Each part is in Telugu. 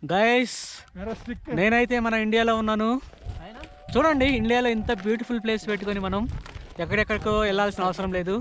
గైస్ నేనైతే మన ఇండియాలో ఉన్నాను. చూడండి, ఇండియాలో ఇంత బ్యూటిఫుల్ ప్లేస్ పెట్టుకొని మనం ఎక్కడెక్కడికో వెళ్ళాల్సిన అవసరం లేదు.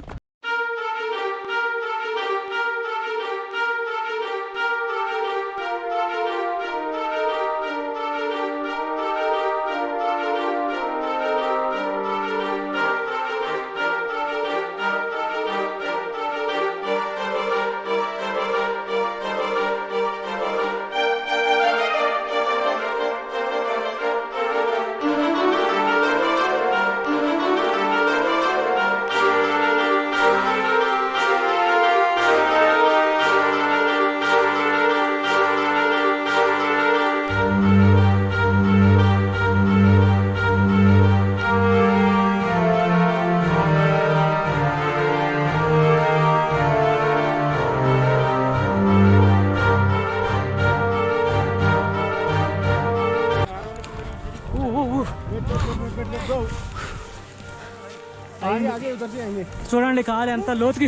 చూడండి కాలు ఎంత లోతుకి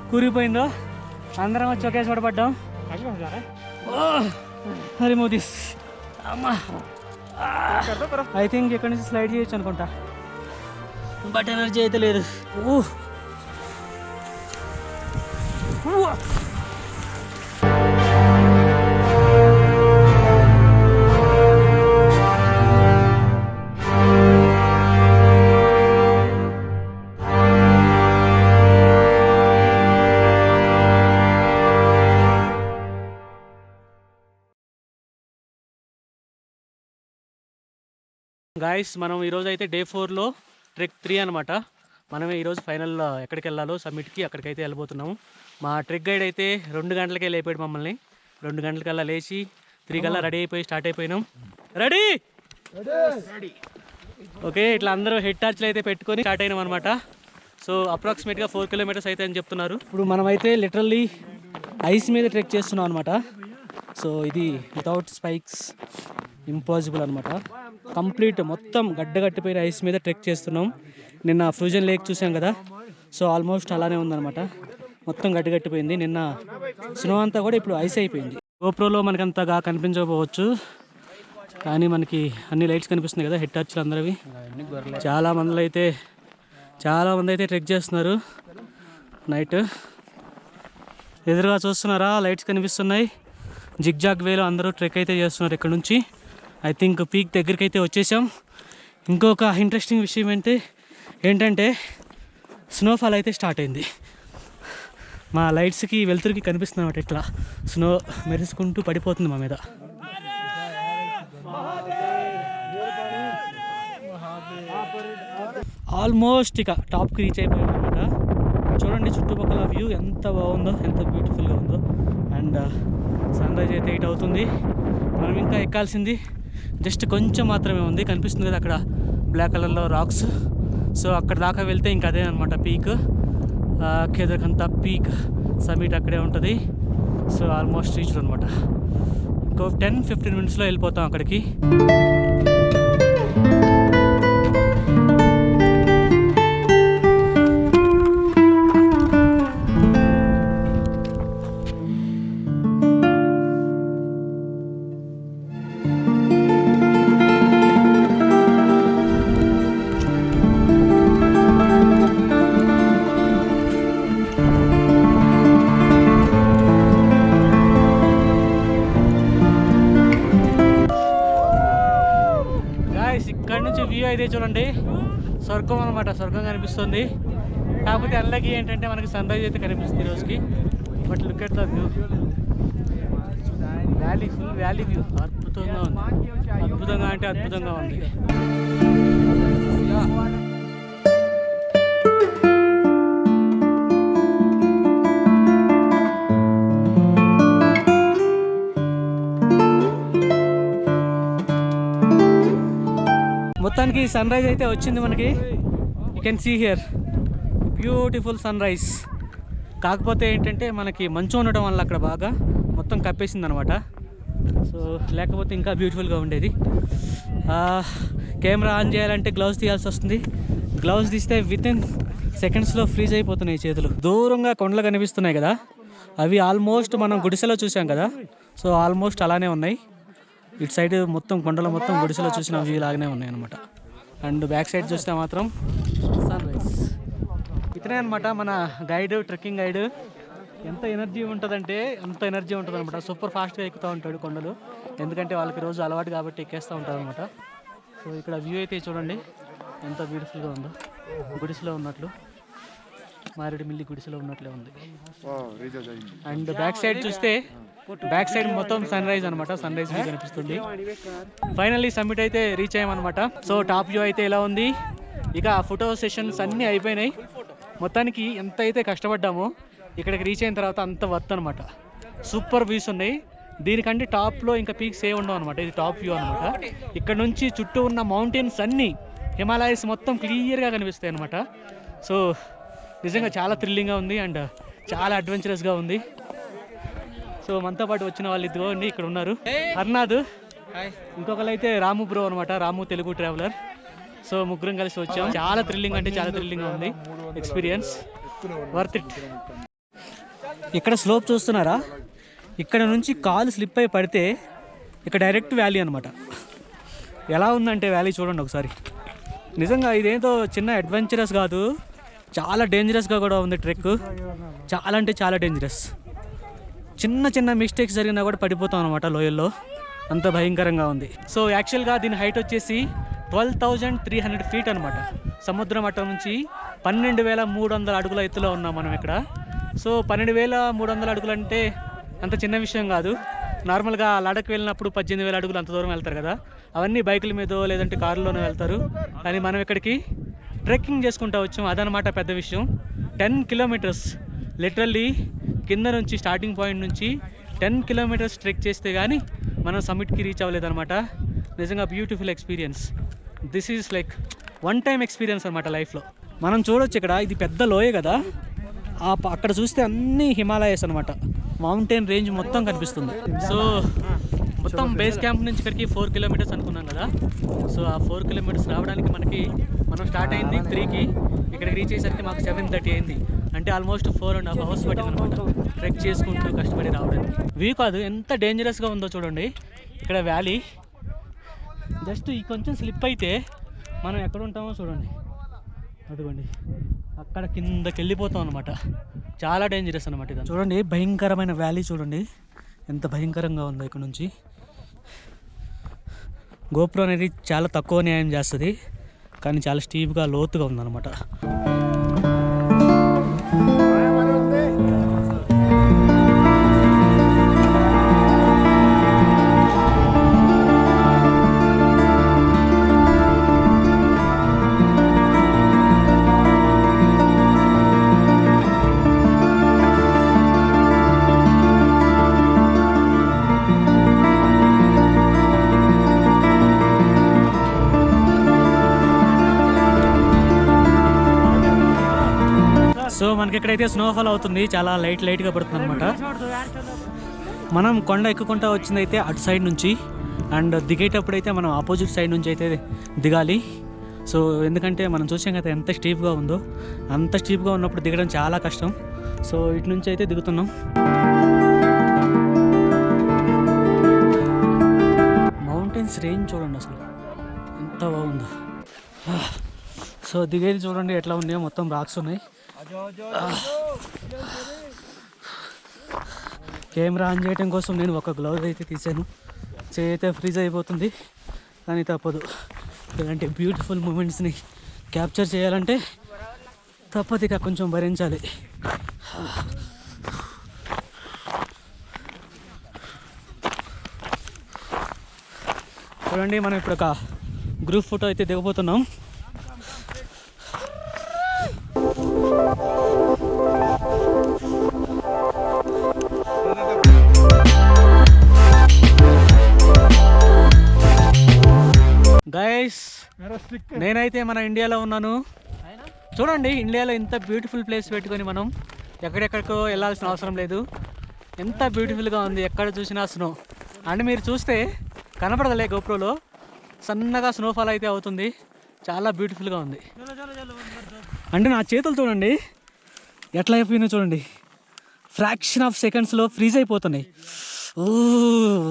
కూరిపోయిందో. అందరం వచ్చి ఒకే చోట పడ్డాం. హరి మోదీస్ అమ్మా, ఐ థింక్ ఇక్కడ నుంచి స్లైడ్ చేయొచ్చు అనుకుంటా, బట్ ఎనర్జీ అయితే లేదు. గాయస్, మనం ఈరోజు అయితే డే 4లో ట్రెక్ 3 అనమాట. మనమే ఈరోజు ఫైనల్ ఎక్కడికి వెళ్ళాలో సమ్మిట్కి అక్కడికైతే వెళ్ళిపోతున్నాము. మా ట్రెక్ గైడ్ అయితే 2 గంటలకే లేపాడు మమ్మల్ని. 2 గంటలకల్లా లేచి 3 కల్లా రెడీ అయిపోయి స్టార్ట్ అయిపోయినాం. రెడీ ఓకే, ఇట్లా అందరూ హెడ్ టార్చ్లు అయితే పెట్టుకొని స్టార్ట్ అయినాం అనమాట. సో అప్రాక్సిమేట్గా 4 కిలోమీటర్స్ అయితే అని చెప్తున్నారు. ఇప్పుడు మనమైతే లిటరల్లీ ఐస్ మీద ట్రెక్ చేస్తున్నాం అనమాట. సో ఇది వితౌట్ స్పైక్స్ ఇంపాసిబుల్ అనమాట. కంప్లీట్ మొత్తం గడ్డగట్టిపోయిన ఐస్ మీద ట్రెక్ చేస్తున్నాం. నిన్న ఫ్రూజన్ లేక్ చూసాం కదా, సో ఆల్మోస్ట్ అలానే ఉందన్నమాట. మొత్తం గడ్డగట్టిపోయింది. నిన్న స్నో అంతా కూడా ఇప్పుడు ఐస్ అయిపోయింది. గోప్రోలో మనకి అంతగా కనిపించకపోవచ్చు, కానీ మనకి అన్ని లైట్స్ కనిపిస్తున్నాయి కదా, హెడ్ టార్చ్లు అందరివి. చాలామంది అయితే ట్రెక్ చేస్తున్నారు నైట్. ఎదురుగా చూస్తున్నారా, లైట్స్ కనిపిస్తున్నాయి. జిగ్జాగ్ వేలో అందరూ ట్రెక్ అయితే చేస్తున్నారు ఇక్కడ నుంచి. ఐ థింక్ పీక్ దగ్గరికి అయితే వచ్చేసాం. ఇంకొక ఇంట్రెస్టింగ్ విషయం ఏంటంటే స్నోఫాల్ అయితే స్టార్ట్ అయింది. మా లైట్స్కి వెలుతురికి కనిపిస్తుంది అన్నమాట. ఇట్లా స్నో మెరుసుకుంటూ పడిపోతుంది మా మీద. ఆల్మోస్ట్ ఇక టాప్కి రీచ్ అయిపోయాం అనమాట. చూడండి చుట్టుపక్కల వ్యూ ఎంత బాగుందో, ఎంత బ్యూటిఫుల్గా ఉందో. అండ్ సన్ రైజ్ అయితే 8 అవుతుంది. మనం ఇంకా ఎక్కాల్సింది జస్ట్ కొంచెం మాత్రమే ఉంది. కనిపిస్తుంది కదా అక్కడ బ్లాక్ కలర్లో రాక్స్. సో అక్కడ దాకా వెళ్తే ఇంకా అదే అనమాట పీక్. కేదార్కంత పీక్ సమిట్ అక్కడే ఉంటుంది. సో ఆల్మోస్ట్ రీచ్డ్ అనమాట. ఇంకో 10-15 మినిట్స్లో వెళ్ళిపోతాం అక్కడికి. ఇక్కడ నుంచి వ్యూ అయితే చూడండి, స్వర్గం అనమాట. స్వర్గం కనిపిస్తుంది. కాకపోతే అన్లకి ఏంటంటే మనకి సన్ రైజ్ అయితే కనిపిస్తుంది ఈ రోజుకి. But look at the view, valley, full valley view. అద్భుతంగా ఉంది. అద్భుతంగా అంటే అద్భుతంగా ఉంది. మొత్తానికి సన్ రైజ్ అయితే వచ్చింది మనకి. You can see here beautiful sunrise. కాకపోతే ఏంటంటే మనకి మంచు ఉండటం వల్ల అక్కడ బాగా మొత్తం కప్పేసింది అనమాట. సో లేకపోతే ఇంకా బ్యూటిఫుల్గా ఉండేది. కెమెరా ఆన్ చేయాలంటే గ్లౌజ్ తీయాల్సి వస్తుంది. గ్లౌజ్ తీస్తే వితిన్ సెకండ్స్లో ఫ్రీజ్ అయిపోతున్నాయి చేతులు. దూరంగా కొండలు కనిపిస్తున్నాయి కదా, అవి ఆల్మోస్ట్ మనం గుడిసెలో చూసాం కదా, సో ఆల్మోస్ట్ అలానే ఉన్నాయి. ఇటు సైడ్ మొత్తం కొండలు మొత్తం గుడిసెలో చూసిన వ్యూ లాగానే ఉన్నాయి అనమాట. అండ్ బ్యాక్ సైడ్ చూస్తే మాత్రం సన్ రైజ్. ఇతనే అనమాట మన గైడ్, ట్రెక్కింగ్ గైడ్. ఎంత ఎనర్జీ ఉంటుందంటే అంత ఎనర్జీ ఉంటుంది అనమాట. సూపర్ ఫాస్ట్గా ఎక్కుతూ ఉంటాడు కొండలు, ఎందుకంటే వాళ్ళకి రోజు అలవాటు కాబట్టి ఎక్కేస్తూ ఉంటారు అనమాట. సో ఇక్కడ వ్యూ అయితే చూడండి ఎంత బ్యూటిఫుల్గా ఉందో, గుడిసెలో ఉన్నట్లు, మారేడుమిల్లి గుడిసెలో ఉన్నట్లే ఉంది. అండ్ బ్యాక్ సైడ్ చూస్తే బ్యాక్ సైడ్ మొత్తం సన్ రైజ్ అనమాట, సన్ రైజ్ కనిపిస్తుంది. ఫైనల్లీ సమ్మిట్ అయితే రీచ్ అయ్యామన్నమాట. సో టాప్ వ్యూ అయితే ఇలా ఉంది. ఇక ఫోటో సెషన్స్ అన్నీ అయిపోయినాయి. మొత్తానికి ఎంత అయితే కష్టపడ్డామో ఇక్కడికి రీచ్ అయిన తర్వాత అంత వర్త్ అనమాట. సూపర్ వ్యూస్ ఉన్నాయి. దీనికంటే టాప్లో ఇంకా పీక్స్ ఏ ఉండవు అనమాట. ఇది టాప్ వ్యూ అనమాట. ఇక్కడ నుంచి చుట్టూ ఉన్న మౌంటైన్స్ అన్నీ, హిమాలయస్ మొత్తం క్లియర్గా కనిపిస్తాయి అనమాట. సో నిజంగా చాలా థ్రిల్లింగ్గా ఉంది అండ్ చాలా అడ్వెంచరస్గా ఉంది. సో మనతో పాటు వచ్చిన వాళ్ళు ఇదిగోండి ఇక్కడ ఉన్నారు. హర్నాథ్, ఇంకొకరు అయితే రాము బ్రో అనమాట, రాము తెలుగు ట్రావెలర్. సో ముగ్గురం కలిసి వచ్చాం. చాలా థ్రిల్లింగ్ అంటే చాలా థ్రిల్లింగ్గా ఉంది ఎక్స్పీరియన్స్, వర్త్ ఇట్. ఇక్కడ స్లోప్ చూస్తున్నారా, ఇక్కడ నుంచి కాలు స్లిప్ అయి పడితే ఇక్కడ డైరెక్ట్ వ్యాలీ అనమాట. ఎలా ఉందంటే వ్యాలీ చూడండి ఒకసారి. నిజంగా ఇదేంతో చిన్న అడ్వెంచరస్ కాదు, చాలా డేంజరస్గా కూడా ఉంది ట్రెక్. చాలా అంటే చాలా డేంజరస్. చిన్న చిన్న మిస్టేక్స్ జరిగినా కూడా పడిపోతాం అనమాట లోయల్లో, అంత భయంకరంగా ఉంది. సో యాక్చువల్గా దీని హైట్ వచ్చేసి 12,300 ఫీట్ అనమాట. సముద్ర మట్టం నుంచి 12,300 అడుగుల ఎత్తులో ఉన్నాం మనం ఇక్కడ. సో 12,300 అడుగులు అంటే అంత చిన్న విషయం కాదు. నార్మల్గా లడక్ వెళ్ళినప్పుడు 18,000 అడుగులు అంత దూరం వెళ్తారు కదా, అవన్నీ బైకుల మీదో లేదంటే కారులోనే వెళ్తారు. కానీ మనం ఇక్కడికి ట్రెక్కింగ్ చేసుకుంటూ వచ్చాం, అదనమాట పెద్ద విషయం. 10 కిలోమీటర్స్ లిటరల్లీ కింద నుంచి స్టార్టింగ్ పాయింట్ నుంచి 10 కిలోమీటర్స్ ట్రెక్ చేస్తే కానీ మనం సమ్మిట్కి రీచ్ అవ్వలేదన్నమాట. నిజంగా beautiful experience. This is like one time experience అనమాట లైఫ్లో. మనం చూడొచ్చు ఇక్కడ ఇది పెద్ద లోయ కదా, అక్కడ చూస్తే అన్నీ హిమాలయస్ అనమాట, మౌంటైన్ రేంజ్ మొత్తం కనిపిస్తుంది. సో మొత్తం బేస్ క్యాంప్ నుంచి ఇక్కడికి 4 కిలోమీటర్స్ అనుకున్నాం కదా. సో ఆ 4 కిలోమీటర్స్ రావడానికి మనం స్టార్ట్ అయింది 3కి, ఇక్కడికి రీచ్ అయ్యేసరికి మాకు 7:30 అయింది. అంటే ఆల్మోస్ట్ 4.5 అవర్స్ పట్టింది అనమాట ట్రెక్ చేసుకుంటూ కష్టపడి రావడానికి. వ్యూ కాదు ఎంత డేంజరస్గా ఉందో చూడండి. ఇక్కడ వ్యాలీ జస్ట్ ఈ కొంచెం స్లిప్ అయితే మనం ఎక్కడ ఉంటామో చూడండి, అదిగోండి అక్కడ కిందకి వెళ్ళిపోతాం అనమాట. చాలా డేంజరస్ అనమాట ఇది. చూడండి భయంకరమైన వ్యాలీ చూడండి ఎంత భయంకరంగా ఉందో. ఇక్కడ నుంచి గోప్రో అనేది చాలా తక్కువ న్యాయం చేస్తుంది, కానీ చాలా స్టీప్గా లోతుగా ఉందన్నమాట. సో మనకి ఇక్కడైతే స్నోఫాల్ అవుతుంది, చాలా లైట్గా పడుతుంది అనమాట. మనం కొండ ఎక్కుకుంటా వచ్చింది అయితే అటు సైడ్ నుంచి, అండ్ దిగేటప్పుడు అయితే మనం ఆపోజిట్ సైడ్ నుంచి అయితే దిగాలి. సో ఎందుకంటే మనం చూసాం కదా ఎంత స్టీప్గా ఉందో, అంత స్టీప్గా ఉన్నప్పుడు దిగడం చాలా కష్టం. సో ఇటు నుంచి అయితే దిగుతున్నాం. మౌంటైన్స్ రేంజ్ చూడండి అసలు ఎంత బాగుందో. సో దిగేది చూడండి ఎట్లా ఉన్నాయో, మొత్తం రాక్స్ ఉన్నాయి. కెమెరా ఆన్ చేయడం కోసం నేను ఒక గ్లౌజ్ అయితే తీసాను, చేయి అయితే ఫ్రీజ్ అయిపోతుంది, కానీ తప్పదు. ఇలాంటి బ్యూటిఫుల్ మూమెంట్స్ని క్యాప్చర్ చేయాలంటే తప్పదు, ఇక కొంచెం భరించాలి. చూడండి మనం ఇప్పుడు ఒక గ్రూప్ ఫోటో అయితే దిగబోతున్నాం. గైస్ నేనైతే మన ఇండియాలో ఉన్నాను. చూడండి ఇండియాలో ఇంత బ్యూటిఫుల్ ప్లేస్ పెట్టుకొని మనం ఎక్కడెక్కడికో వెళ్ళాల్సిన అవసరం లేదు. ఎంత బ్యూటిఫుల్గా ఉంది, ఎక్కడ చూసినా స్నో. అండ్ మీరు చూస్తే కనపడదలే గోప్రోలో, సన్నగా స్నోఫాల్ అయితే అవుతుంది, చాలా బ్యూటిఫుల్గా ఉంది. అంటే నా చేతులు చూడండి ఎట్లా అయిపోయినా చూడండి, ఫ్రాక్షన్ ఆఫ్ సెకండ్స్లో ఫ్రీజ్ అయిపోతున్నాయి.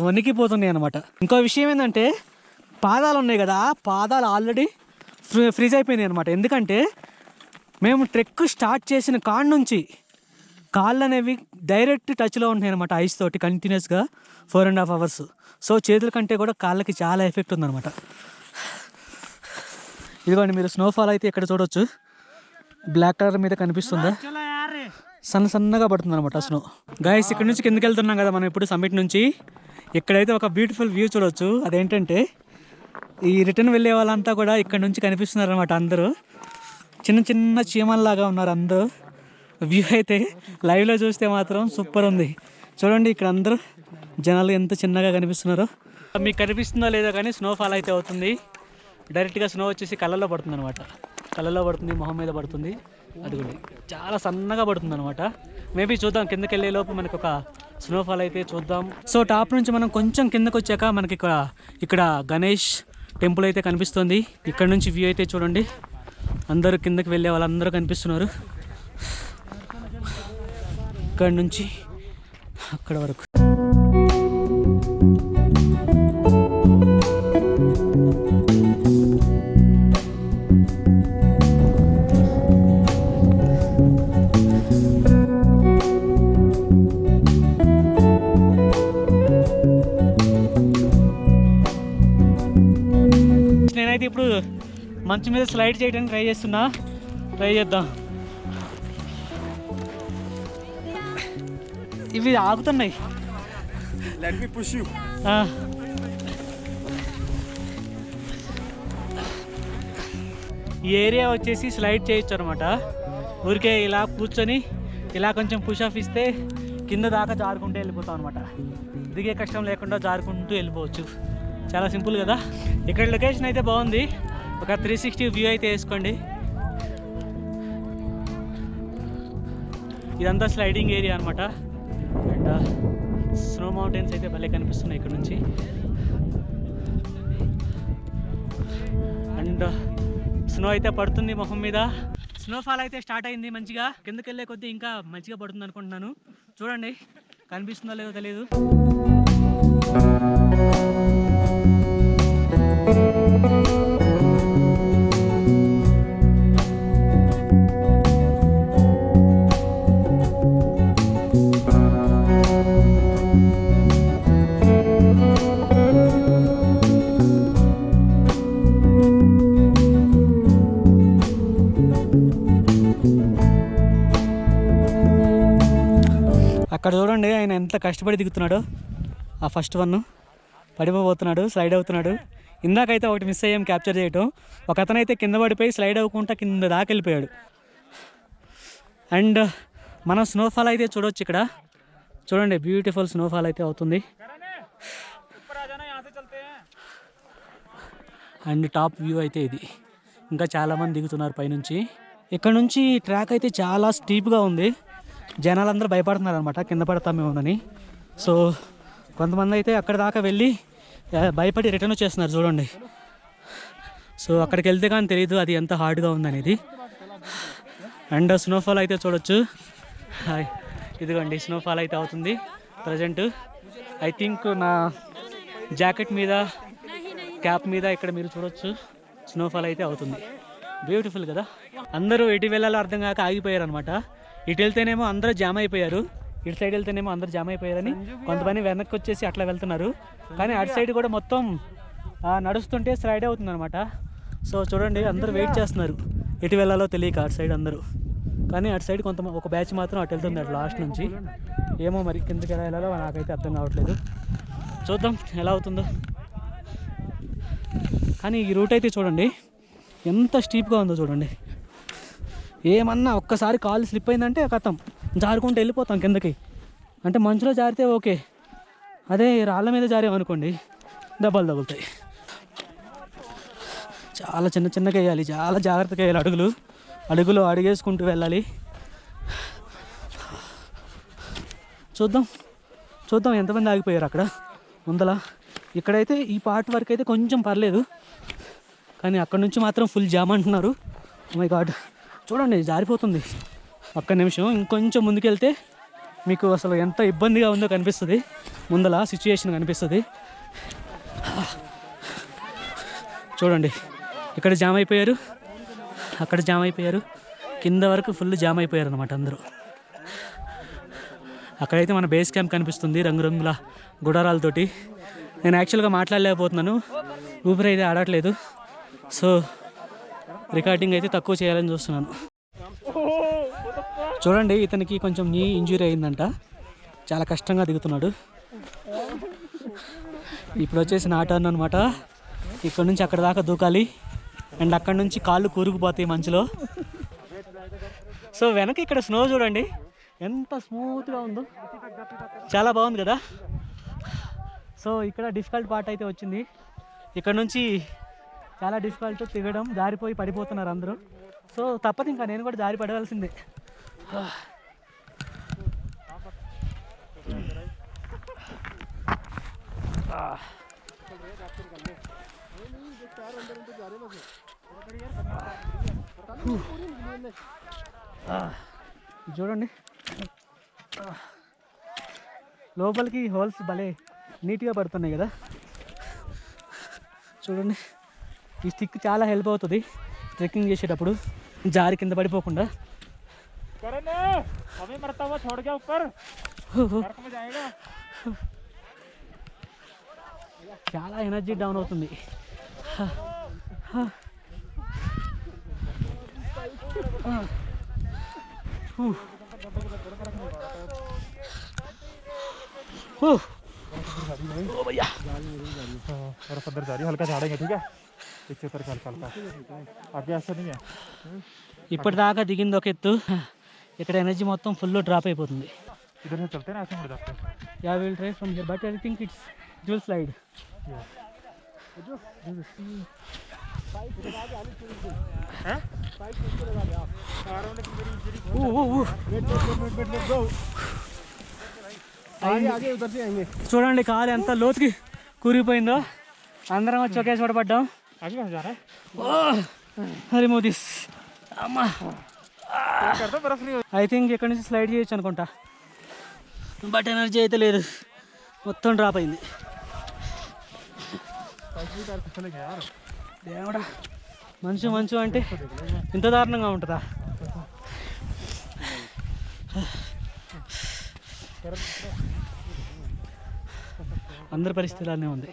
వణికిపోతున్నాయి అనమాట. ఇంకో విషయం ఏంటంటే పాదాలు ఉన్నాయి కదా, పాదాలు ఆల్రెడీ ఫ్రీజ్ అయిపోయినాయి అనమాట. ఎందుకంటే మేము ట్రెక్ స్టార్ట్ చేసిన కాడ నుంచి కాళ్ళు అనేవి డైరెక్ట్ టచ్లో ఉంటాయి అనమాట ఐస్ తోటి కంటిన్యూస్గా 4.5 hours. సో చేతుల కంటే కూడా కాళ్ళకి చాలా ఎఫెక్ట్ ఉందన్నమాట. ఇదిగోండి మీరు స్నోఫాల్ అయితే ఇక్కడ చూడవచ్చు, బ్లాక్ కలర్ మీద కనిపిస్తుందా, సన్నగా పడుతుంది అనమాట స్నో. గైస్ ఇక్కడ నుంచి కిందకి వెళ్తున్నాం కదా మనం ఇప్పుడు సమ్మిట్ నుంచి. ఇక్కడైతే ఒక బ్యూటిఫుల్ వ్యూ చూడవచ్చు. అదేంటంటే ఈ రిటర్న్ వెళ్ళే వాళ్ళంతా కూడా ఇక్కడ నుంచి కనిపిస్తున్నారు అనమాట. అందరూ చిన్న చిన్న చీమల్లాగా ఉన్నారు అందరూ. వ్యూ అయితే లైవ్లో చూస్తే మాత్రం సూపర్ ఉంది. చూడండి ఇక్కడ అందరూ జనాలు ఎంత చిన్నగా కనిపిస్తున్నారో. మీకు కనిపిస్తుందో లేదో కానీ స్నోఫాల్ అయితే అవుతుంది. డైరెక్ట్గా స్నో వచ్చేసి కళ్ళల్లో పడుతుంది అనమాట. కళ్ళల్లో పడుతుంది, మొహం మీద పడుతుంది. అది కూడా చాలా సన్నగా పడుతుంది అనమాట. మేబీ చూద్దాం కిందకి వెళ్ళే లోపు మనకు ఒక స్నోఫాల్ అయితే చూద్దాం. సో టాప్ నుంచి మనం కొంచెం కిందకు వచ్చాక మనకి ఇక్కడ గణేష్ టెంపుల్ అయితే కనిపిస్తుంది. ఇక్కడ నుంచి వ్యూ అయితే చూడండి, అందరూ కిందకి వెళ్ళే వాళ్ళందరూ కనిపిస్తున్నారు. ఇక్కడ నుంచి అక్కడ వరకు. నేనైతే ఇప్పుడు మంచు మీద స్లైడ్ చేయడానికి ట్రై చేద్దాం. ఇవి ఆగుతున్నాయి. ఈ ఏరియా వచ్చేసి స్లైడ్ చేయొచ్చు అనమాట. ఊరికే ఇలా కూర్చొని ఇలా కొంచెం పుష్ ఆఫ్ ఇస్తే కింద దాకా జారుకుంటూ వెళ్ళిపోతాం అనమాట. దిగే కష్టం లేకుండా జారుకుంటూ వెళ్ళిపోవచ్చు. చాలా సింపుల్ కదా. ఇక్కడ లొకేషన్ అయితే బాగుంది. ఒక 360 వ్యూ అయితే వేసుకోండి. ఇదంతా స్లైడింగ్ ఏరియా అనమాట. అండ్ స్నో మౌంటైన్స్ అయితే భలే కనిపిస్తున్నాయి ఇక్కడ నుంచి. అండ్ స్నో అయితే పడుతుంది మొహం మీద. స్నోఫాల్ అయితే స్టార్ట్ అయింది మంచిగా. కిందకి వెళ్ళే కొద్దీ ఇంకా మంచిగా పడుతుంది అనుకుంటున్నాను. చూడండి కనిపిస్తుందో లేదో తెలియదు. అక్కడ చూడండి ఆయన ఎంత కష్టపడి దిగుతున్నాడో. ఆ ఫస్ట్ వన్ పడిపోతున్నాడు, స్లైడ్ అవుతున్నాడు. ఇందాకైతే ఒకటి మిస్ అయ్యాం క్యాప్చర్ చేయటం. ఒక అతనైతే కింద పడిపోయి స్లైడ్ అవ్వకుండా కింద దాకా వెళ్ళిపోయాడు. అండ్ మనం స్నోఫాల్ అయితే చూడవచ్చు ఇక్కడ. చూడండి బ్యూటిఫుల్ స్నోఫాల్ అయితే అవుతుంది. అండ్ టాప్ వ్యూ అయితే ఇది. ఇంకా చాలామంది దిగుతున్నారు పైనుంచి. ఇక్కడ నుంచి ట్రాక్ అయితే చాలా స్టీప్గా ఉంది. జనాలందరూ భయపడుతున్నారు అనమాట కింద పడతామేమోనని. సో కొంతమంది అయితే అక్కడ దాకా వెళ్ళి భయపడి రిటర్న్ వచ్చేస్తున్నారు చూడండి. సో అక్కడికి వెళ్తే కానీ తెలియదు అది ఎంత హార్డ్గా ఉందనేది. అండ్ స్నోఫాల్ అయితే చూడొచ్చు. ఇదిగోండి స్నోఫాల్ అయితే అవుతుంది ప్రజెంట్. ఐ థింక్ నా జాకెట్ మీద, క్యాప్ మీద ఇక్కడ మీరు చూడొచ్చు స్నోఫాల్ అయితే అవుతుంది. బ్యూటిఫుల్ కదా. అందరూ ఎటు వెళ్ళాలో అర్థం కాక ఆగిపోయారు అనమాట. ఇటు వెళ్తేనేమో అందరూ జామ్ అయిపోయారు, ఇటు సైడ్ వెళ్తేనేమో అందరూ జామ్ అయిపోయారని కొంతమంది వెనక్కి వచ్చేసి అట్లా వెళ్తున్నారు. కానీ అటు సైడ్ కూడా మొత్తం నడుస్తుంటే స్లైడ్ అవుతుంది అనమాట. సో చూడండి అందరూ వెయిట్ చేస్తున్నారు ఎటు వెళ్ళాలో తెలియక అటు సైడ్ అందరూ. కానీ అటు సైడ్ ఒక బ్యాచ్ మాత్రం అటు వెళ్తుంది అటు లాస్ట్ నుంచి. ఏమో మరి కిందకి ఎలా వెళ్ళాలో నాకైతే అర్థం కావట్లేదు. చూద్దాం ఎలా అవుతుందో. కానీ ఈ రూట్ అయితే చూడండి ఎంత స్టీప్గా ఉందో చూడండి. ఏమన్నా ఒక్కసారి కాలు స్లిప్ అయిందంటే కథం జారుకుంటూ వెళ్ళిపోతాం కిందకి. అంటే మంచులో జారితే ఓకే, అదే రాళ్ళ మీద జారేమనుకోండి దెబ్బలు తగులుతాయి. చాలా చిన్నగా వేయాలి, చాలా జాగ్రత్తగా వేయాలి. అడుగులు అడిగేసుకుంటూ వెళ్ళాలి. చూద్దాం ఎంతమంది ఆగిపోయారు అక్కడ ముందల. ఇక్కడైతే ఈ పార్ట్ వరకు అయితే కొంచెం పర్లేదు, కానీ అక్కడ నుంచి మాత్రం ఫుల్ జామ్ అంటున్నారు. మై గాడ్ చూడండి జారిపోతుంది. ఒక్క నిమిషం ఇంకొంచెం ముందుకెళ్తే మీకు అసలు ఎంత ఇబ్బందిగా ఉందో కనిపిస్తుంది. ముందల సిచ్యుయేషన్ కనిపిస్తుంది. చూడండి, ఇక్కడ జామ్ అయిపోయారు, అక్కడ జామ్ అయిపోయారు, కింద వరకు ఫుల్ జామ్ అయిపోయారు అనమాట అందరూ. అక్కడైతే మన బేస్ క్యాంప్ కనిపిస్తుంది రంగురంగుల గుడారాలతోటి. నేను యాక్చువల్గా మాట్లాడలేకపోతున్నాను, ఊపిరి అయితే ఆడట్లేదు. సో రికార్డింగ్ అయితే తక్కువ చేయాలని చూస్తున్నాను. చూడండి, ఇతనికి కొంచెం నీ ఇంజురీ అయిందంట, చాలా కష్టంగా దిగుతున్నాడు. ఇప్పుడు వచ్చేసి నా టర్న్ అనమాట. ఇక్కడ నుంచి అక్కడ దాకా దూకాలి, అండ్ అక్కడ నుంచి కాళ్ళు కూరుకుపోతాయి మంచులో. సో వెనక ఇక్కడ స్నో చూడండి ఎంత స్మూత్గా ఉందో, చాలా బాగుంది కదా. సో ఇక్కడ డిఫికల్ట్ పార్ట్ అయితే వచ్చింది. ఇక్కడ నుంచి చాలా డిఫికల్ట్ దిగడం, జారిపోయి పడిపోతున్నారు అందరూ. సో తప్పదు, ఇంకా నేను కూడా జారి పడవలసిందే. చూడండి, లోపలికి హోల్స్ భలే నీట్గా పడుతున్నాయి కదా. చూడండి, ఈ స్టిక్ చాలా హెల్ప్ అవుతుంది ట్రెక్కింగ్ చేసేటప్పుడు, జారి కింద పడిపోకుండా. చాలా ఎనర్జీ డౌన్ అవుతుంది. ఇప్పటిదాకా దిగింది ఒక ఎత్తు, ఇక్కడ ఎనర్జీ మొత్తం ఫుల్ డ్రాప్ అయిపోతుంది. Yeah will try from here but I think it will slide. చూడండి కాలు ఎంత లోతుకి కూరిపోయిందో. అందరం వచ్చి ఒకే చోట పడ్డాం. హరి మోదీస్ అమ్మా, ఐ థింక్ ఇక్కడ నుంచి స్లైడ్ చేయొచ్చు అనుకుంటా, బట్ ఎనర్జీ అయితే లేదు, మొత్తం డ్రాప్ అయింది. దేవుడా, మంచు మంచు అంటే ఇంత దారుణంగా ఉంటుందా? అందరి పరిస్థితి అలానే ఉంది.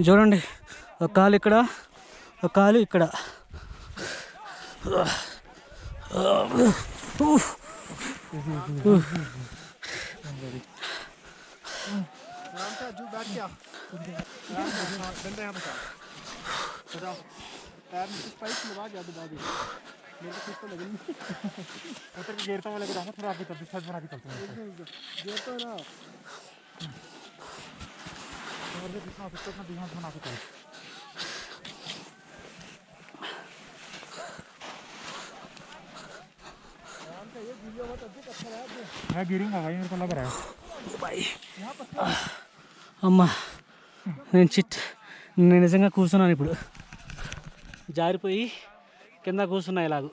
చూడండి, ఒక కాలు ఇక్కడ, ఒక కాలు ఇక్కడ. అమ్మా, నేను నిజంగా కూర్చున్నాను ఇప్పుడు, జారిపోయి కింద కూర్చున్నా ఇలాగ.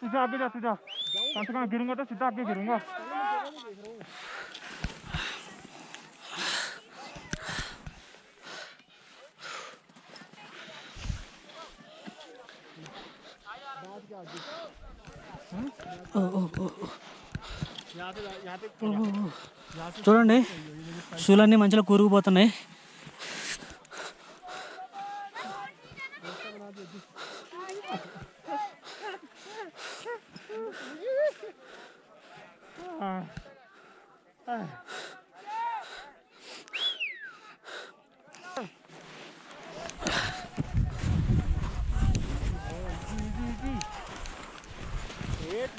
सीधा आगे जा, सीधा कम से कम गिरूंगा तो सीधा आगे गिरूंगा. చూడండి, షూలన్నీ మంచిగా కూరుకుపోతున్నాయి.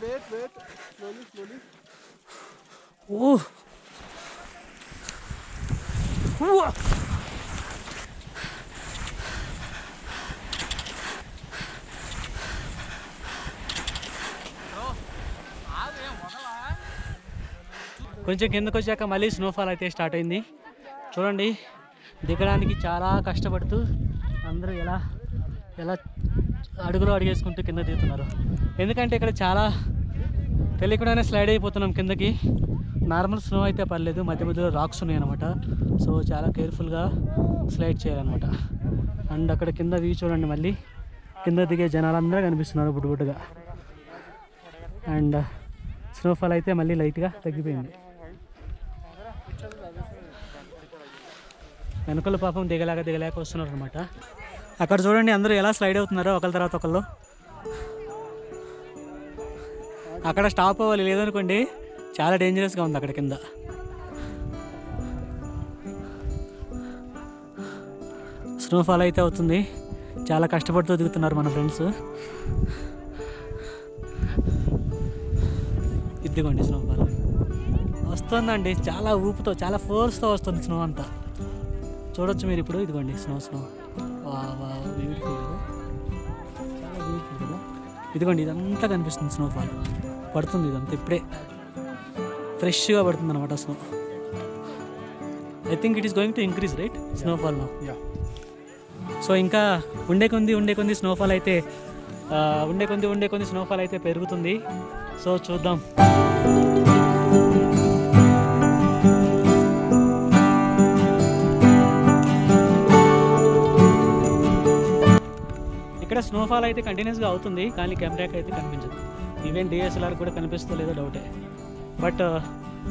ఓ కొంచెం కిందకు వచ్చాక మళ్ళీ స్నోఫాల్ అయితే స్టార్ట్ అయింది. చూడండి, దిగడానికి చాలా కష్టపడుతూ అందరూ ఎలా ఎలా అడుగులో అడిగేసుకుంటూ కింద దిగుతున్నారు. ఎందుకంటే ఇక్కడ చాలా తెలియకుండానే స్లైడ్ అయిపోతున్నాం కిందకి. నార్మల్ స్నో అయితే పర్లేదు, మధ్య మధ్యలో రాక్స్ ఉన్నాయి అనమాట. సో చాలా కేర్ఫుల్గా స్లైడ్ చేయాలన్నమాట. అండ్ అక్కడ కింద వ్యూ చూడండి, మళ్ళీ కింద దిగే జనాలందరూ కనిపిస్తున్నారు బుడ్డుగా. అండ్ స్నోఫాల్ అయితే మళ్ళీ లైట్గా తగ్గిపోయింది. వెనుకలు పాపం దిగలేక వస్తున్నారు అనమాట. అక్కడ చూడండి అందరూ ఎలా స్లైడ్ అవుతున్నారో ఒకరి తర్వాత ఒకళ్ళు. అక్కడ స్టాప్ అవ్వాలి, లేదనుకోండి చాలా డేంజరస్గా ఉంది అక్కడ కింద. స్నోఫాల్ అయితే అవుతుంది, చాలా కష్టపడుతూ దిగుతున్నారు మన ఫ్రెండ్స్. ఇదిగోండి స్నోఫాల్ వస్తుందండి, చాలా ఊపుతో చాలా ఫోర్స్తో వస్తుంది స్నో అంతా. చూడొచ్చు మీరు ఇప్పుడు. ఇదిగోండి స్నో బ్యూటిఫుల్ కదా, చాలా బ్యూటిఫుల్ కదా. ఇదిగోండి ఇదంతా కనిపిస్తుంది స్నోఫాల్. పడుతుంది ఇదంతా ఇప్పుడే, ఫ్రెష్గా పడుతుంది అనమాట snow. I think it is going to increase right snowfall no. So ఇంకా ఉండే కొంది స్నోఫాల్ అయితే ఉండే కొంది స్నోఫాల్ అయితే పెరుగుతుంది. సో చూద్దాం. ఇక్కడ స్నోఫాల్ అయితే కంటిన్యూస్గా అవుతుంది, కానీ కెమెరాకి అయితే కనిపించదు. ఈవెన్ డిఎస్ఎల్ఆర్ కూడా కనిపిస్తూ లేదో డౌటే. బట్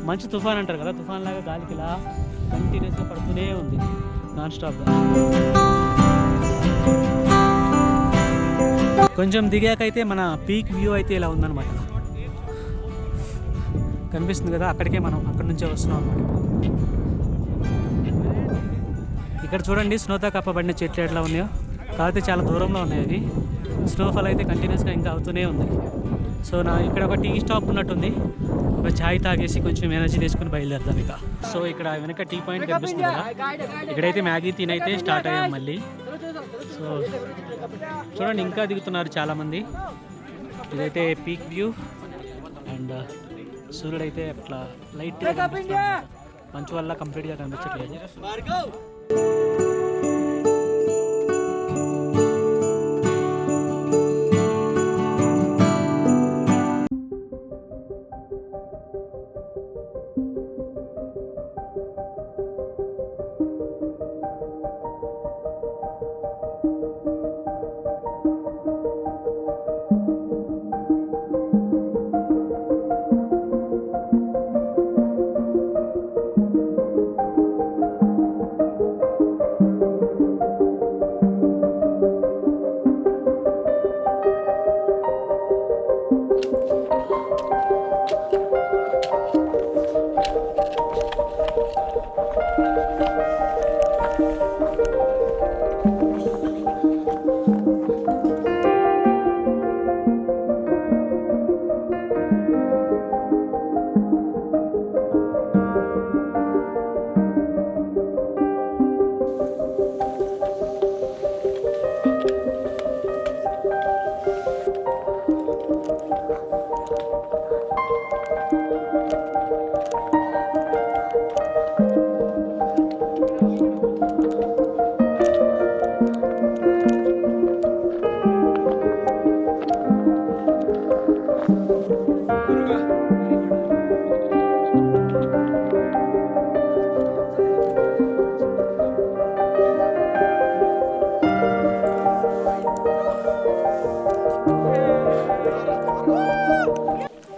మంచి తుఫాన్ అంటారు కదా, తుఫాన్ లాగా గాలికి ఇలా కంటిన్యూస్గా పడుతూనే ఉంది నాన్ స్టాప్గా. కొంచెం దిగాకైతే మన పీక్ వ్యూ అయితే ఇలా ఉందన్నమాట. కనిపిస్తుంది కదా, అక్కడికే మనం అక్కడి నుంచే వస్తున్నాం అనమాట. ఇక్కడ చూడండి స్నోతో కప్పబడిన చెట్లు ఎట్లా ఉన్నాయో, కాకపోతే చాలా దూరంలో ఉన్నాయి అవి. స్నోఫాల్ అయితే కంటిన్యూస్గా ఇంకా అవుతూనే ఉంది. సో ఇక్కడ ఒక టీ స్టాప్ ఉన్నట్టుంది, ఒక ఛాయ్ తాగేసి కొంచెం ఎనర్జీ తీసుకుని బయలుదేరుతాం ఇక. సో ఇక్కడ వెనక టీ పాయింట్ కనిపిస్తుంది కదా, ఇక్కడైతే మ్యాగీ తినైతే స్టార్ట్ అయ్యాం మళ్ళీ. సో చూడండి ఇంకా దిగుతున్నారు చాలామంది. ఇదైతే పీక్ వ్యూ. అండ్ సూర్యుడు అయితే అట్లా లైట్గా కనిపిస్తున్నాడు, మంచు వల్ల కంప్లీట్గా కనిపించట్లేదు.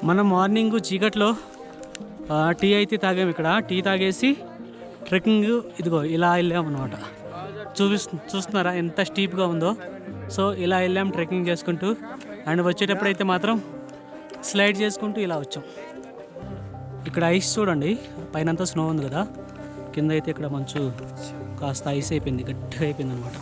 మనం మార్నింగ్ చీకట్లో టీ అయితే తాగాము. ఇక్కడ టీ తాగేసి ట్రెక్కింగ్ ఇదిగో ఇలా వెళ్ళామన్నమాట. చూస్తున్నారా ఎంత స్టీప్గా ఉందో. సో ఇలా వెళ్ళాం ట్రెక్కింగ్ చేసుకుంటూ. అండ్ వచ్చేటప్పుడు అయితే మాత్రం స్లైడ్ చేసుకుంటూ ఇలా వచ్చాం. ఇక్కడ ఐస్ చూడండి, పైన అంతా స్నో ఉంది కదా, కింద అయితే ఇక్కడ మంచు కాస్త ఐస్ అయిపోయింది, గట్టిగా అయిపోయింది అనమాట.